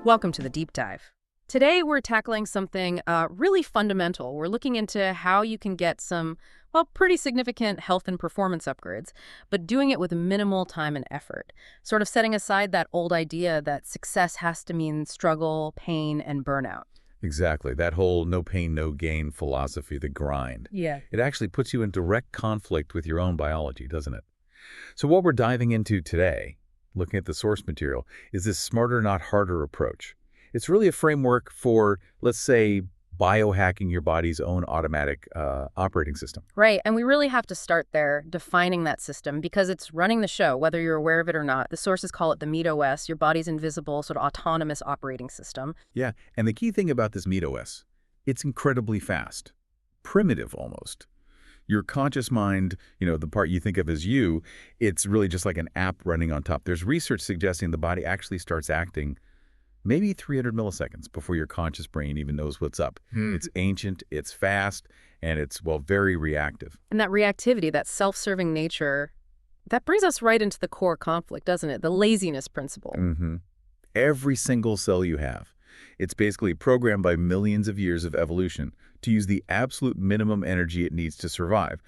Welcome to the Deep Dive. Today we're tackling something really fundamental. We're looking into how you can get some, well, pretty significant health and performance upgrades, but doing it with minimal time and effort. Sort of setting aside that old idea that success has to mean struggle, pain, and burnout. Exactly. That whole no pain, no gain philosophy, the grind. Yeah. It actually puts you in direct conflict with your own biology, doesn't it? So what we're diving into today, looking at the source material, is this smarter, not harder approach. It's really a framework for, let's say, biohacking your body's own automatic operating system. Right, and we really have to start there, defining that system, because it's running the show, whether you're aware of it or not. The sources call it the MeatOS, your body's invisible, sort of autonomous operating system. Yeah, and the key thing about this MeatOS, it's incredibly fast, primitive almost. Your conscious mind, the part you think of as you, it's really just like an app running on top. There's research suggesting the body actually starts acting maybe 300 milliseconds before your conscious brain even knows what's up. It's ancient, it's fast, and it's, well, very reactive. And that reactivity, that self-serving nature, that brings us right into the core conflict, doesn't it? The laziness principle. Every single cell you have, it's basically programmed by millions of years of evolution to use the absolute minimum energy it needs to survive.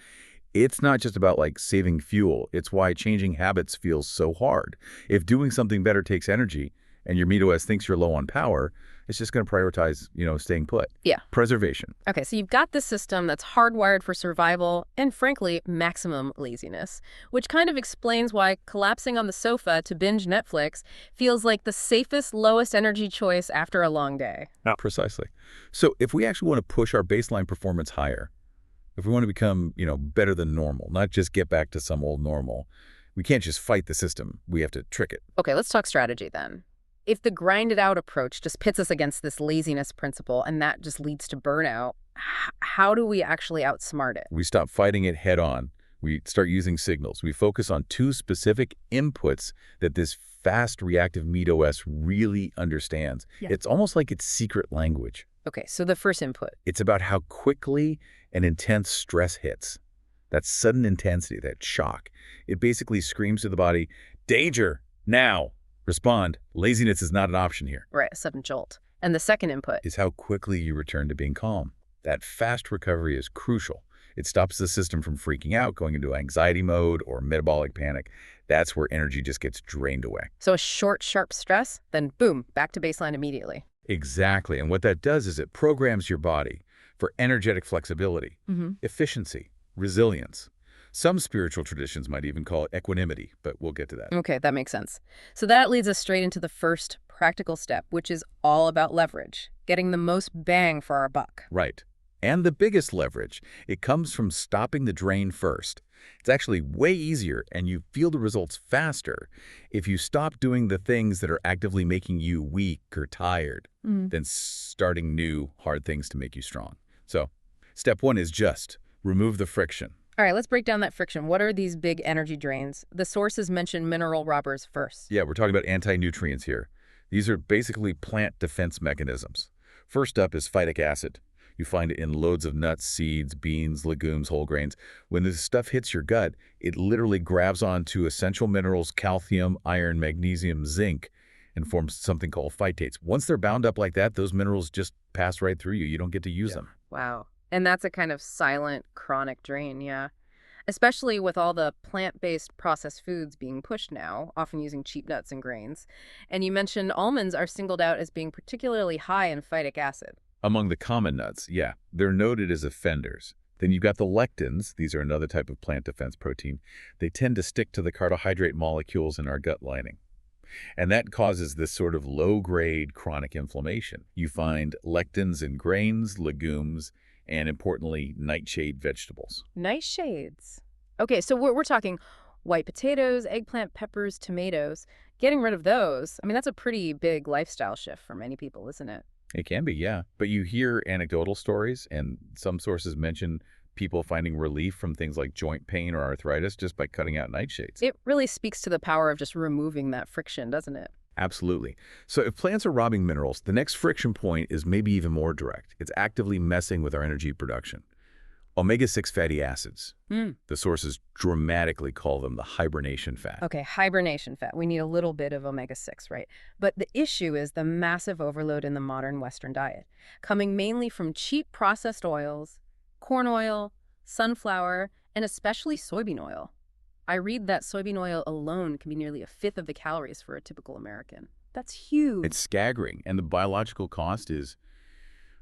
It's not just about saving fuel. It's why changing habits feels so hard. If doing something better takes energy, and your MeatOS thinks you're low on power, it's just going to prioritize, staying put. Yeah. Preservation. Okay, so you've got this system that's hardwired for survival and, frankly, maximum laziness, which kind of explains why collapsing on the sofa to binge Netflix feels like the safest, lowest energy choice after a long day. Precisely. So if we actually want to push our baseline performance higher, if we want to become, better than normal, not just get back to some old normal, we can't just fight the system. We have to trick it. Okay, let's talk strategy then. If the grind-it-out approach just pits us against this laziness principle and that just leads to burnout, how do we actually outsmart it? We stop fighting it head on. We start using signals. We focus on two specific inputs that this fast reactive MeatOS really understands. Yeah. It's almost like its secret language. Okay, so the first input. It's about how quickly an intense stress hits. That sudden intensity, that shock. It basically screams to the body, danger, now. Respond. Laziness is not an option here. Right, a sudden jolt. And the second input is how quickly you return to being calm. That fast recovery is crucial. It stops the system from freaking out, going into anxiety mode or metabolic panic. That's where energy just gets drained away. So a short, sharp stress, then boom, back to baseline immediately. Exactly. And what that does is it programs your body for energetic flexibility, efficiency, resilience. Some spiritual traditions might even call it equanimity, but we'll get to that. Okay, that makes sense. So that leads us straight into the first practical step, which is all about leverage, getting the most bang for our buck. Right. And the biggest leverage, it comes from stopping the drain first. It's actually way easier, and you feel the results faster if you stop doing the things that are actively making you weak or tired than starting new, hard things to make you strong. So, step one is just remove the friction. All right, let's break down that friction. What are these big energy drains? The sources mention mineral robbers first. Yeah, we're talking about antinutrients here. These are basically plant defense mechanisms. First up is phytic acid. You find it in loads of nuts, seeds, beans, legumes, whole grains. When this stuff hits your gut, it literally grabs onto essential minerals, calcium, iron, magnesium, zinc, and forms something called phytates. Once they're bound up like that, those minerals just pass right through you. You don't get to use them. Wow. And that's a kind of silent, chronic drain, yeah. Especially with all the plant-based processed foods being pushed now, often using cheap nuts and grains. And you mentioned almonds are singled out as being particularly high in phytic acid. Among the common nuts, yeah, they're noted as offenders. Then you've got the lectins. These are another type of plant defense protein. They tend to stick to the carbohydrate molecules in our gut lining. And that causes this sort of low-grade chronic inflammation. You find lectins in grains, legumes, and importantly, nightshade vegetables. Nightshades. Okay, so we're talking white potatoes, eggplant, peppers, tomatoes. Getting rid of those, I mean, that's a pretty big lifestyle shift for many people, isn't it? It can be, yeah. But you hear anecdotal stories, and some sources mention people finding relief from things like joint pain or arthritis just by cutting out nightshades. It really speaks to the power of just removing that friction, doesn't it? Absolutely. So if plants are robbing minerals, the next friction point is maybe even more direct. It's actively messing with our energy production. Omega-6 fatty acids. Hmm. The sources dramatically call them the hibernation fat. Okay, hibernation fat. We need a little bit of omega-6, right? But the issue is the massive overload in the modern Western diet, coming mainly from cheap processed oils, corn oil, sunflower, and especially soybean oil. I read that soybean oil alone can be nearly a fifth of the calories for a typical American. That's huge. It's staggering, and the biological cost is,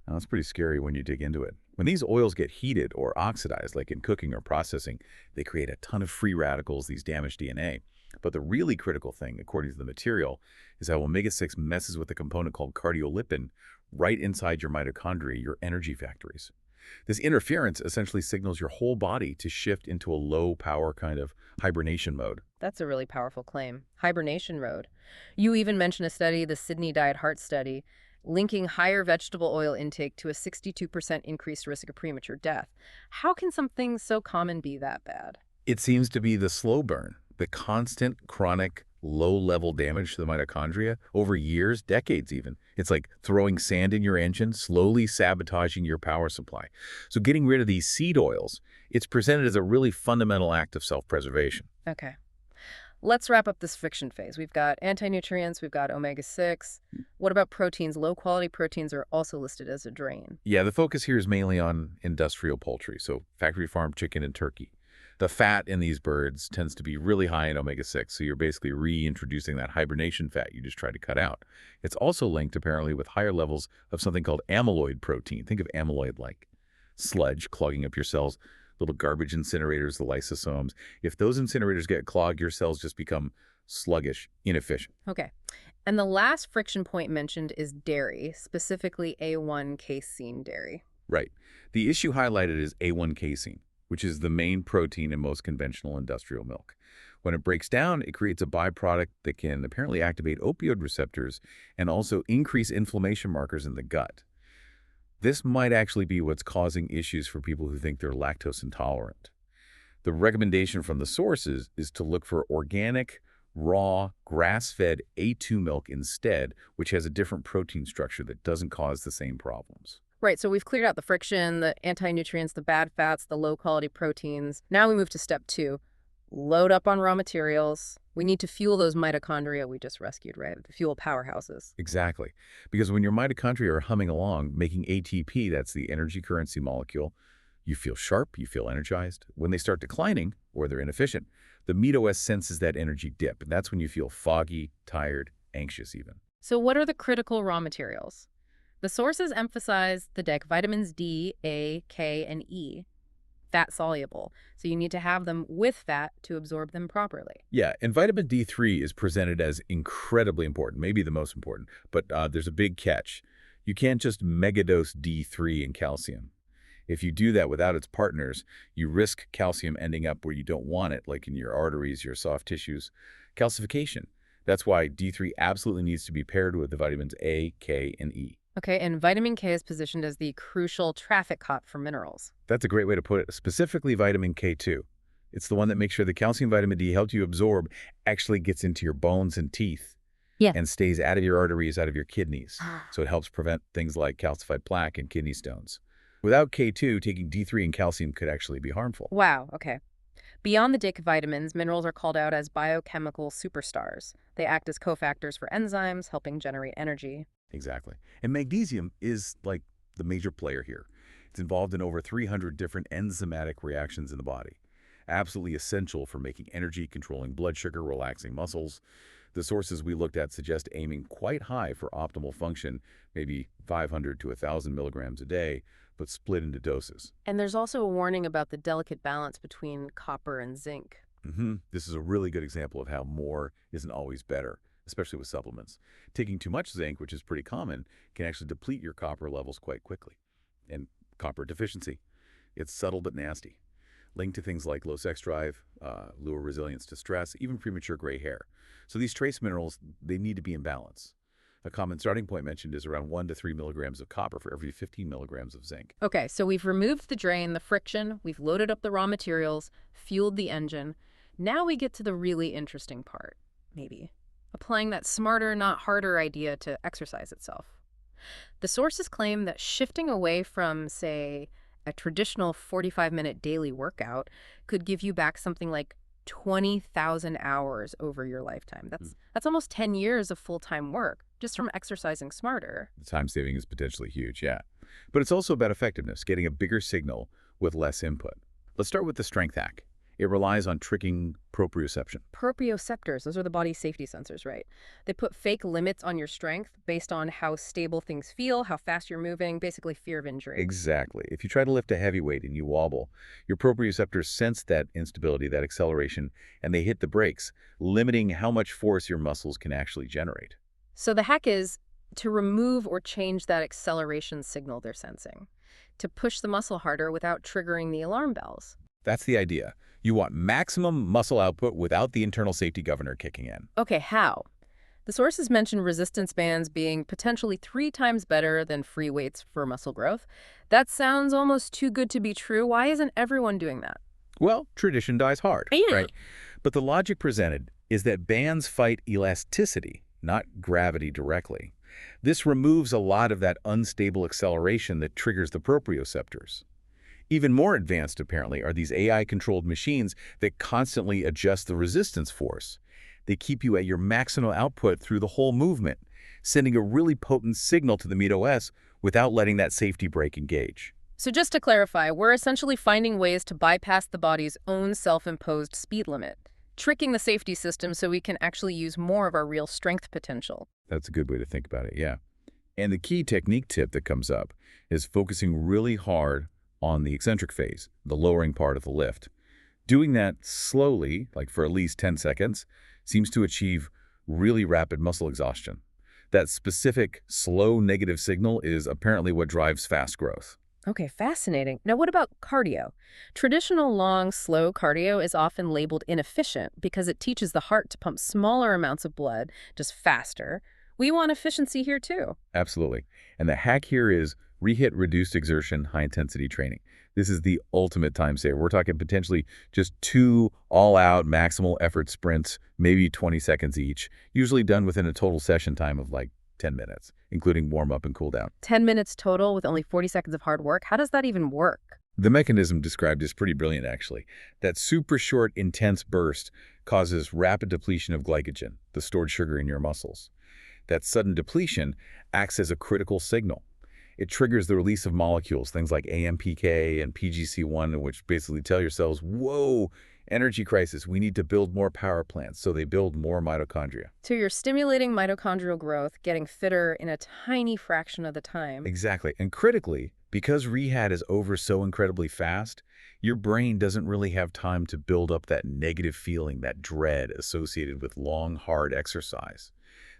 well, it's pretty scary when you dig into it. When these oils get heated or oxidized, like in cooking or processing, they create a ton of free radicals, these damage DNA. But the really critical thing, according to the material, is how omega-6 messes with a component called cardiolipin right inside your mitochondria, your energy factories. This interference essentially signals your whole body to shift into a low-power kind of hibernation mode. That's a really powerful claim. Hibernation mode. You even mentioned a study, the Sydney Diet Heart Study, linking higher vegetable oil intake to a 62% increased risk of premature death. How can something so common be that bad? It seems to be the slow burn, the constant, chronic, low-level damage to the mitochondria over years, decades even. It's like throwing sand in your engine, slowly sabotaging your power supply. So getting rid of these seed oils, it's presented as a really fundamental act of self-preservation. Okay. Let's wrap up this friction phase. We've got anti-nutrients, we've got omega-6. What about proteins? Low-quality proteins are also listed as a drain. Yeah, the focus here is mainly on industrial poultry, so factory farm chicken and turkey. The fat in these birds tends to be really high in omega-6, so you're basically reintroducing that hibernation fat you just tried to cut out. It's also linked, apparently, with higher levels of something called amyloid protein. Think of amyloid like sludge clogging up your cells, little garbage incinerators, the lysosomes. If those incinerators get clogged, your cells just become sluggish, inefficient. Okay. And the last friction point mentioned is dairy, specifically A1 casein dairy. Right. The issue highlighted is A1 casein, which is the main protein in most conventional industrial milk. When it breaks down, it creates a byproduct that can apparently activate opioid receptors and also increase inflammation markers in the gut. This might actually be what's causing issues for people who think they're lactose intolerant. The recommendation from the sources is to look for organic, raw, grass-fed A2 milk instead, which has a different protein structure that doesn't cause the same problems. Right, so we've cleared out the friction, the anti-nutrients, the bad fats, the low-quality proteins. Now we move to step 2. Load up on raw materials. We need to fuel those mitochondria we just rescued, right? The fuel powerhouses. Exactly. Because when your mitochondria are humming along, making ATP, that's the energy currency molecule, you feel sharp, you feel energized. When they start declining, or they're inefficient, the MeatOS senses that energy dip, and that's when you feel foggy, tired, anxious even. So what are the critical raw materials? The sources emphasize the DEC vitamins D, A, K, and E, fat-soluble. So you need to have them with fat to absorb them properly. Yeah, and vitamin D3 is presented as incredibly important, maybe the most important, but there's a big catch. You can't just megadose D3 and calcium. If you do that without its partners, you risk calcium ending up where you don't want it, like in your arteries, your soft tissues. Calcification. That's why D3 absolutely needs to be paired with the vitamins A, K, and E. Okay, and vitamin K is positioned as the crucial traffic cop for minerals. That's a great way to put it, specifically vitamin K2. It's the one that makes sure the calcium vitamin D helps you absorb actually gets into your bones and teeth and stays out of your arteries, out of your kidneys. So it helps prevent things like calcified plaque and kidney stones. Without K2, taking D3 and calcium could actually be harmful. Wow, okay. Beyond the DIC vitamins, minerals are called out as biochemical superstars. They act as cofactors for enzymes, helping generate energy. Exactly. And magnesium is like the major player here. It's involved in over 300 different enzymatic reactions in the body. Absolutely essential for making energy, controlling blood sugar, relaxing muscles. The sources we looked at suggest aiming quite high for optimal function, maybe 500 to 1,000 milligrams a day, but split into doses. And there's also a warning about the delicate balance between copper and zinc. This is a really good example of how more isn't always better, especially with supplements. Taking too much zinc, which is pretty common, can actually deplete your copper levels quite quickly. And copper deficiency, it's subtle but nasty, linked to things like low sex drive, lower resilience to stress, even premature gray hair. So these trace minerals, they need to be in balance. A common starting point mentioned is around 1 to 3 milligrams of copper for every 15 milligrams of zinc. Okay, so we've removed the drain, the friction, we've loaded up the raw materials, fueled the engine. Now we get to the really interesting part, maybe. Applying that smarter, not harder idea to exercise itself. The sources claim that shifting away from, say, A traditional 45-minute daily workout could give you back something like 20,000 hours over your lifetime. That's almost 10 years of full-time work just from exercising smarter. The time saving is potentially huge, yeah. But it's also about effectiveness, getting a bigger signal with less input. Let's start with the strength hack. It relies on tricking proprioception. Proprioceptors, those are the body's safety sensors, right? They put fake limits on your strength based on how stable things feel, how fast you're moving, basically fear of injury. Exactly. If you try to lift a heavy weight and you wobble, your proprioceptors sense that instability, that acceleration, and they hit the brakes, limiting how much force your muscles can actually generate. So the hack is to remove or change that acceleration signal they're sensing, to push the muscle harder without triggering the alarm bells. That's the idea. You want maximum muscle output without the internal safety governor kicking in. Okay, how? The sources mention resistance bands being potentially 3 times better than free weights for muscle growth. That sounds almost too good to be true. Why isn't everyone doing that? Well, tradition dies hard, Yeah. right? But the logic presented is that bands fight elasticity, not gravity directly. This removes a lot of that unstable acceleration that triggers the proprioceptors. Even more advanced, apparently, are these AI-controlled machines that constantly adjust the resistance force. They keep you at your maximum output through the whole movement, sending a really potent signal to the MeatOS without letting that safety brake engage. So just to clarify, we're essentially finding ways to bypass the body's own self-imposed speed limit, tricking the safety system so we can actually use more of our real strength potential. That's a good way to think about it, yeah. And the key technique tip that comes up is focusing really hard on the eccentric phase, the lowering part of the lift. Doing that slowly, like for at least 10 seconds, seems to achieve really rapid muscle exhaustion. That specific, slow negative signal is apparently what drives fast growth. Okay, fascinating. Now, what about cardio? Traditional long, slow cardio is often labeled inefficient because it teaches the heart to pump smaller amounts of blood, just faster. We want efficiency here too. Absolutely. And the hack here is rehit reduced exertion high-intensity training. This is the ultimate time saver. We're talking potentially just 2 all-out maximal effort sprints, maybe 20 seconds each, usually done within a total session time of like 10 minutes, including warm-up and cool-down. 10 minutes total with only 40 seconds of hard work. How does that even work? The mechanism described is pretty brilliant, actually. That super short, intense burst causes rapid depletion of glycogen, the stored sugar in your muscles. That sudden depletion acts as a critical signal. It triggers the release of molecules, things like AMPK and PGC1, which basically tell your cells, whoa, energy crisis, we need to build more power plants, so they build more mitochondria. So you're stimulating mitochondrial growth, getting fitter in a tiny fraction of the time. Exactly. And critically, because rehab is over so incredibly fast, your brain doesn't really have time to build up that negative feeling, that dread associated with long, hard exercise.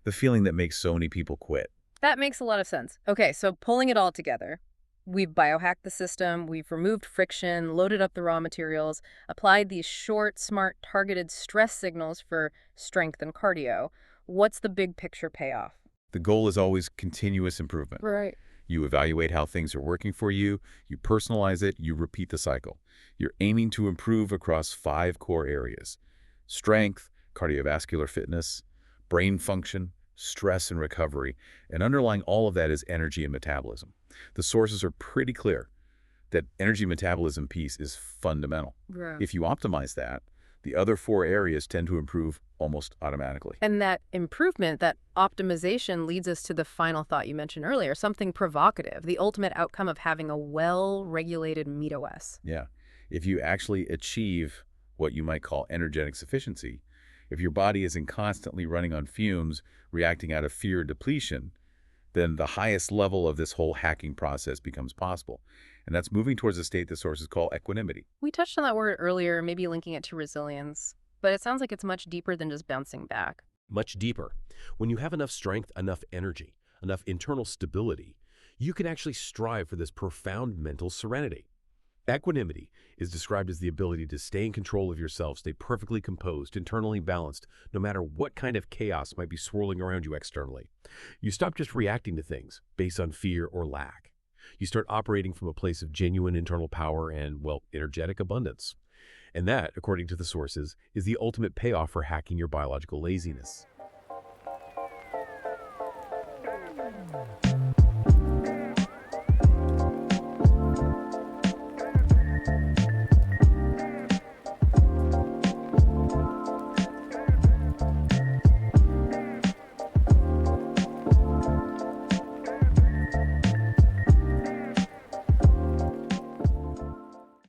The feeling that makes so many people quit. That makes a lot of sense. Okay, so pulling it all together, we've biohacked the system, we've removed friction, loaded up the raw materials, applied these short, smart, targeted stress signals for strength and cardio. What's the big picture payoff? The goal is always continuous improvement. Right. You evaluate how things are working for you, you personalize it, you repeat the cycle. You're aiming to improve across 5 core areas: strength, cardiovascular fitness, brain function, stress and recovery, and underlying all of that is energy and metabolism. The sources are pretty clear that energy metabolism piece is fundamental. Right. If you optimize that, the other 4 areas tend to improve almost automatically. And that improvement, that optimization, leads us to the final thought you mentioned earlier, something provocative, the ultimate outcome of having a well-regulated MeatOS. Yeah. If you actually achieve what you might call energetic sufficiency, if your body isn't constantly running on fumes, reacting out of fear or depletion, then the highest level of this whole hacking process becomes possible. And that's moving towards a state the sources call equanimity. We touched on that word earlier, maybe linking it to resilience, but it sounds like it's much deeper than just bouncing back. Much deeper. When you have enough strength, enough energy, enough internal stability, you can actually strive for this profound mental serenity. Equanimity is described as the ability to stay in control of yourself, stay perfectly composed, internally balanced, no matter what kind of chaos might be swirling around you externally. You stop just reacting to things based on fear or lack. You start operating from a place of genuine internal power and, well, energetic abundance. And that, according to the sources, is the ultimate payoff for hacking your biological laziness.